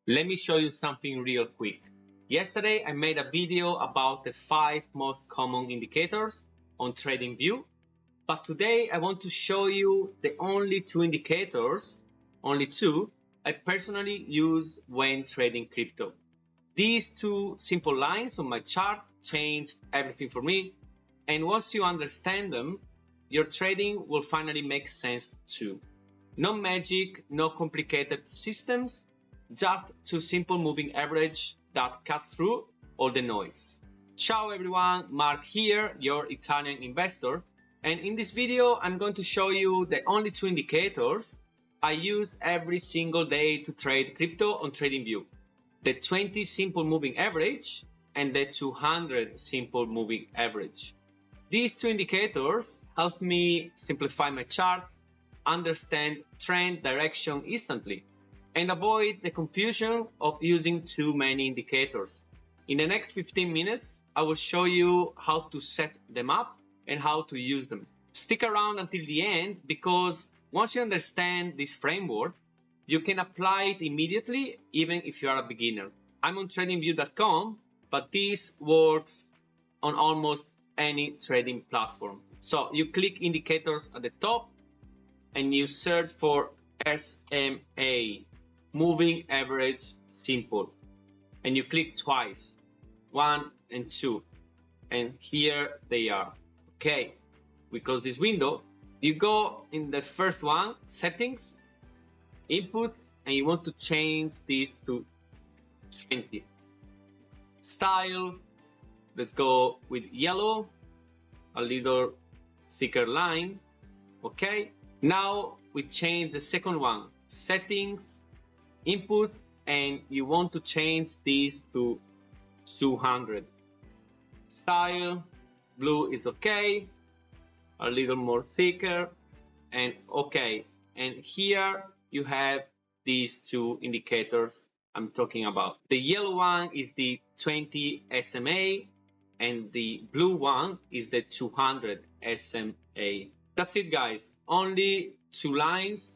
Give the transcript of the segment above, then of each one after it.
Let me show you something real quick. Yesterday, I made a video about the 5 most common indicators on TradingView, but today I want to show you the only 2 indicators, only 2, I personally use when trading crypto. These 2 simple lines on my chart changed everything for me, and once you understand them, your trading will finally make sense too. No magic, no complicated systems, just 2 simple moving average that cut through all the noise. Ciao everyone, Marc here, your Italian investor, and in this video I'm going to show you the only 2 indicators I use every single day to trade crypto on TradingView. The 20 simple moving average and the 200 simple moving average. These 2 indicators help me simplify my charts, understand trend direction instantly, and avoid the confusion of using too many indicators. In the next 15 minutes, I will show you how to set them up and how to use them. Stick around until the end because once you understand this framework, you can apply it immediately even if you are a beginner. I'm on TradingView.com, but this works on almost any trading platform. So you click indicators at the top and you search for SMA, moving average simple, and you click twice, 1 and 2, and here they are. Okay, we close this window. You go in the first one, settings, inputs, and you want to change this to 20. Style, let's go with yellow, a little thicker line. Okay, now we change the second one, settings, inputs, and you want to change this to 200. Style, blue is okay, a little more thicker, and okay. And here you have these 2 indicators I'm talking about. The yellow one is the 20 SMA and the blue one is the 200 SMA. That's it, guys. Only 2 lines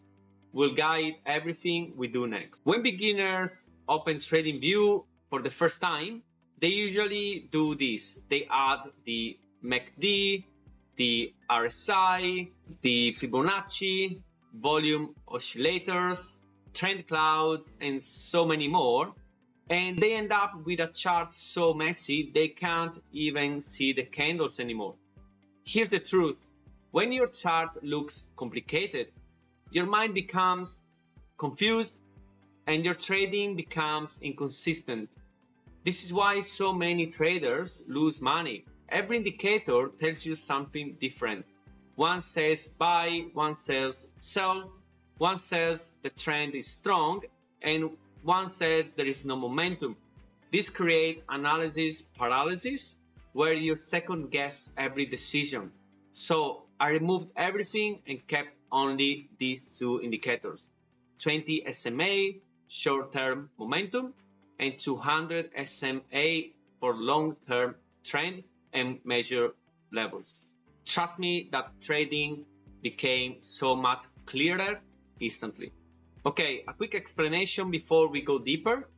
will guide everything we do next. When beginners open TradingView for the first time, they usually do this. They add the MACD, the RSI, the Fibonacci, volume oscillators, trend clouds, and so many more. And they end up with a chart so messy they can't even see the candles anymore. Here's the truth. When your chart looks complicated, your mind becomes confused and your trading becomes inconsistent. This is why so many traders lose money. Every indicator tells you something different. One says buy, one says sell, one says the trend is strong, and one says there is no momentum. This creates analysis paralysis where you second guess every decision. So I removed everything and kept only these 2 indicators, 20 SMA, short-term momentum, and 200 SMA for long-term trend and measure levels. Trust me that trading became so much clearer instantly. Okay, a quick explanation before we go deeper.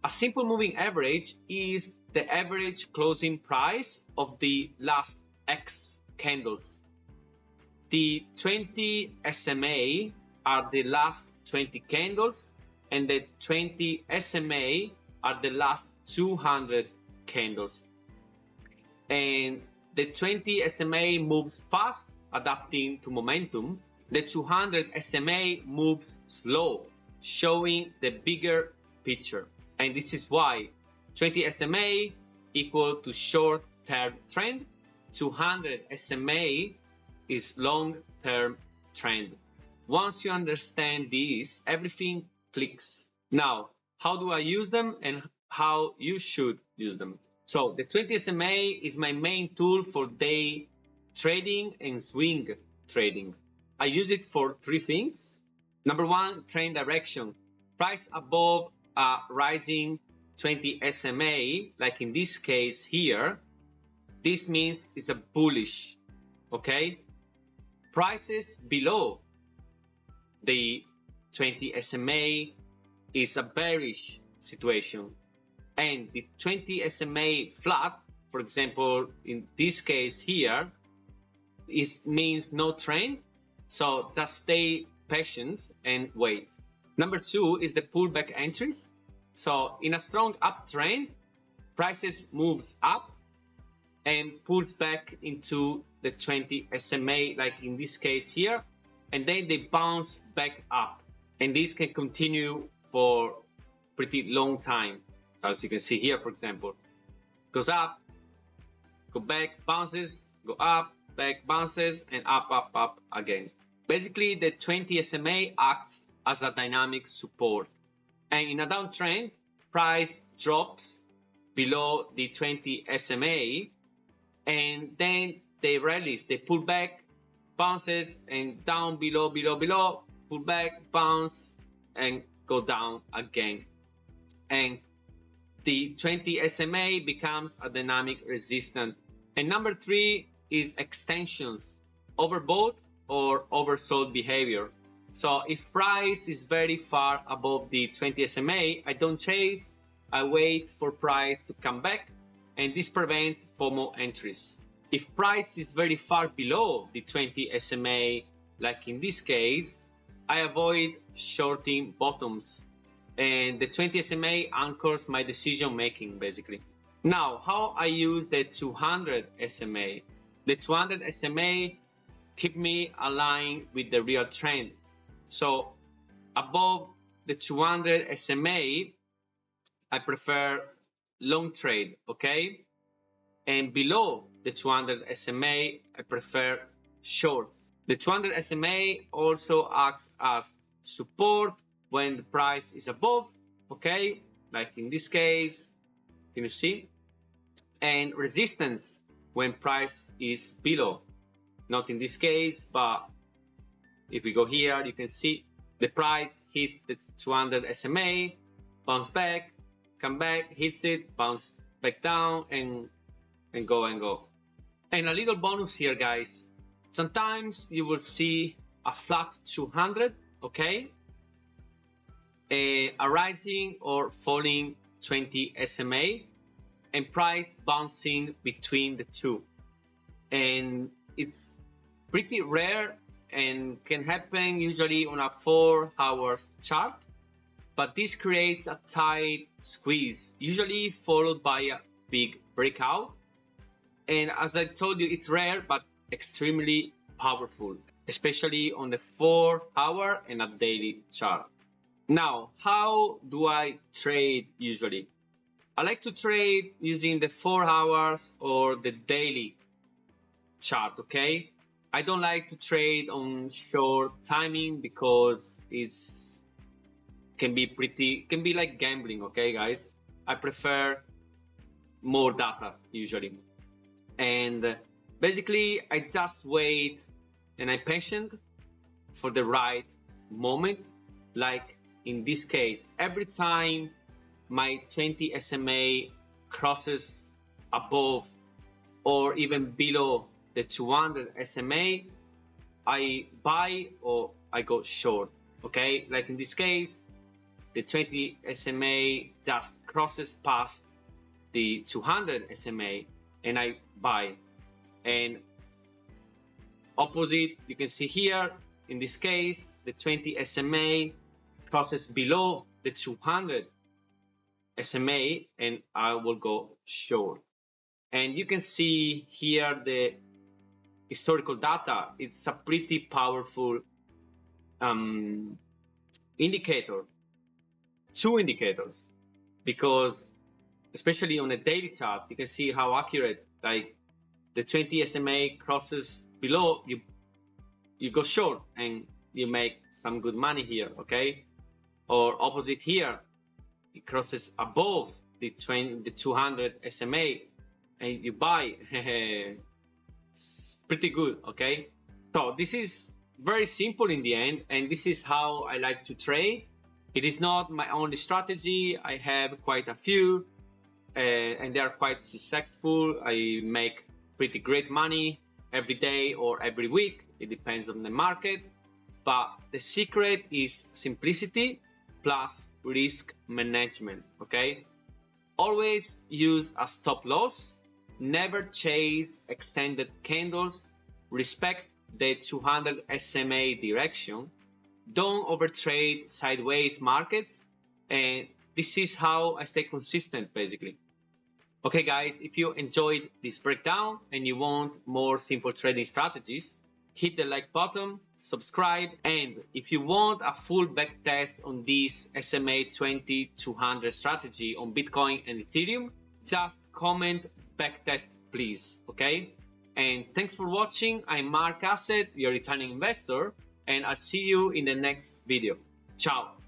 A simple moving average is the average closing price of the last X candles. The 20 SMA are the last 20 candles, and the 20 SMA are the last 200 candles. And the 20 SMA moves fast, adapting to momentum. The 200 SMA moves slow, showing the bigger picture. And this is why 20 SMA equal to short-term trend, 200 SMA is long-term trend. Once you understand this, everything clicks. Now, how do I use them and how you should use them? So the 20 SMA is my main tool for day trading and swing trading. I use it for 3 things. Number 1, trend direction. Price above a rising 20 SMA, like in this case here, this means it's a bullish, okay? Prices below the 20 SMA is a bearish, situation, and the 20 SMA flat, for example, in this case here, means no trend. So just stay patient and wait. Number 2 is the pullback entries. So in a strong uptrend, prices moves up and pulls back into the 20 SMA, like in this case here, and then they bounce back up. And this can continue for pretty long time. As you can see here, for example, goes up, go back, bounces, go up, back, bounces, and up again. Basically, the 20 SMA acts as a dynamic support. And in a downtrend, price drops below the 20 SMA, and then they release, they pull back, bounces, and down below, pull back, bounce, and go down again. And the 20 SMA becomes a dynamic resistance. And number 3 is extensions, overbought or oversold behavior. So if price is very far above the 20 SMA, I don't chase, I wait for price to come back, and this prevents FOMO entries. If price is very far below the 20 SMA, like in this case, I avoid shorting bottoms, and the 20 SMA anchors my decision making basically. Now, how I use the 200 SMA. The 200 SMA keep me aligned with the real trend. So above the 200 SMA, I prefer long trade, okay? And below the 200 SMA, I prefer short. The 200 SMA also acts as support when the price is above, okay? Like in this case, can you see? And resistance when price is below. Not in this case, but if we go here, you can see the price hits the 200 SMA, bounce back, come back, hits it, bounce back down, and go and go. And a little bonus here, guys. Sometimes you will see a flat 200, okay? A rising or falling 20 SMA, and price bouncing between the two. And it's pretty rare and can happen usually on a 4 hours chart, but this creates a tight squeeze, usually followed by a big breakout. And as I told you, it's rare but extremely powerful, especially on the 4 hour and a daily chart. Now, how do I trade usually? I like to trade using the 4 hours or the daily chart, okay? I don't like to trade on short timing because can be like gambling, okay, guys? I prefer more data usually. And basically, I just wait and I patient for the right moment. Like in this case, every time my 20 SMA crosses above or even below the 200 SMA, I buy or I go short, okay? Like in this case, the 20 SMA just crosses past the 200 SMA and I buy. And opposite, you can see here, in this case, the 20 SMA crosses below the 200 SMA and I will go short. And you can see here the historical data. It's a pretty powerful indicator, 2 indicators, because especially on a daily chart, you can see how accurate, like the 20 SMA crosses below, you go short and you make some good money here, okay? Or opposite here, it crosses above the 200 SMA and you buy. It's pretty good, okay? So this is very simple in the end, and this is how I like to trade. It is not my only strategy. I have quite a few and they are quite successful. I make pretty great money every day or every week. It depends on the market, but the secret is simplicity, plus risk management, okay? Always use a stop loss, never chase extended candles, respect the 200 SMA direction, don't overtrade sideways markets, and this is how I stay consistent basically. Okay guys, if you enjoyed this breakdown and you want more simple trading strategies, hit the like button, subscribe, and if you want a full backtest on this SMA 20-200 strategy on Bitcoin and Ethereum, just comment backtest please, okay? And thanks for watching. I'm Marc Asset, your returning investor, and I'll see you in the next video. Ciao!